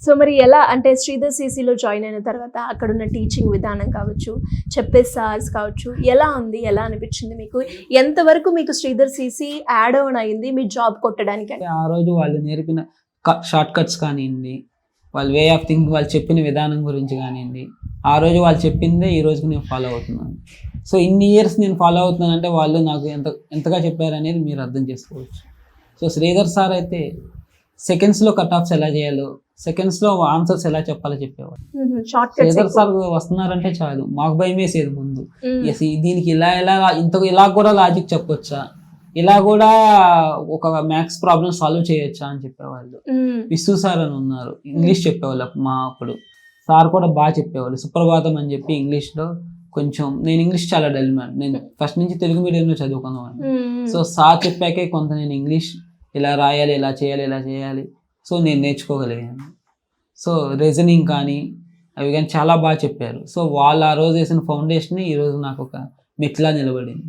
So మరి ఎలా అంటే శ్రీధర్ సిసిలో జాయిన్ అయిన తర్వాత అక్కడున్న టీచింగ్ విధానం కావచ్చు, చెప్పే సార్స్ కావచ్చు, ఎలా ఉంది, ఎలా అనిపించింది మీకు? ఎంతవరకు మీకు శ్రీధర్ సిసి యాడ్ ఆన్ అయింది మీ జాబ్ కొట్టడానికి? ఆ రోజు వాళ్ళు నేర్పిన షార్ట్ కట్స్ కానివ్వండి, వాళ్ళ వే ఆఫ్ థింకింగ్, వాళ్ళు చెప్పిన విధానం గురించి కానివ్వండి, ఆ రోజు వాళ్ళు చెప్పిందే ఈ రోజుకి నేను ఫాలో అవుతున్నాను. సో ఇన్ని ఇయర్స్ నేను ఫాలో అవుతున్నానంటే వాళ్ళు నాకు ఎంతగా చెప్పారనేది మీరు అర్థం చేసుకోవచ్చు. సో శ్రీధర్ సార్ అయితే సెకండ్స్లో కట్ ఆఫ్స్ ఎలా చేయాలో, సెకండ్స్లో ఆన్సర్స్ ఎలా చెప్పాలో చెప్పేవాళ్ళు. శ్రీధర్ సార్ వస్తున్నారంటే చాలు మాకు భయం వేసేది ముందు, దీనికి ఇలా కూడా లాజిక్ చెప్పొచ్చా, ఇలా కూడా ఒక మ్యాథ్స్ ప్రాబ్లమ్ సాల్వ్ చేయొచ్చా అని చెప్పేవాళ్ళు. విసు సార్ అని ఉన్నారు, ఇంగ్లీష్ చెప్పేవాళ్ళు మా అప్పుడు. సార్ కూడా బాగా చెప్పేవాళ్ళు. సుప్రభాతం అని చెప్పి ఇంగ్లీష్లో కొంచెం, నేను ఇంగ్లీష్ చాలా డల్ మ్యాన్, నేను ఫస్ట్ నుంచి తెలుగు మీడియంలో చదువుకున్నాను. సో సార్ చెప్పాకే కొంత నేను ఇంగ్లీష్ ఇలా రాయాలి, ఇలా చేయాలి సో నేను నేర్చుకోగలిగాను. సో రీజనింగ్ కానీ అవి కానీ చాలా బాగా చెప్పారు. సో వాళ్ళు ఆ రోజు వేసిన ఫౌండేషన్ ఈరోజు నాకు ఒక మెట్లా నిలబడింది.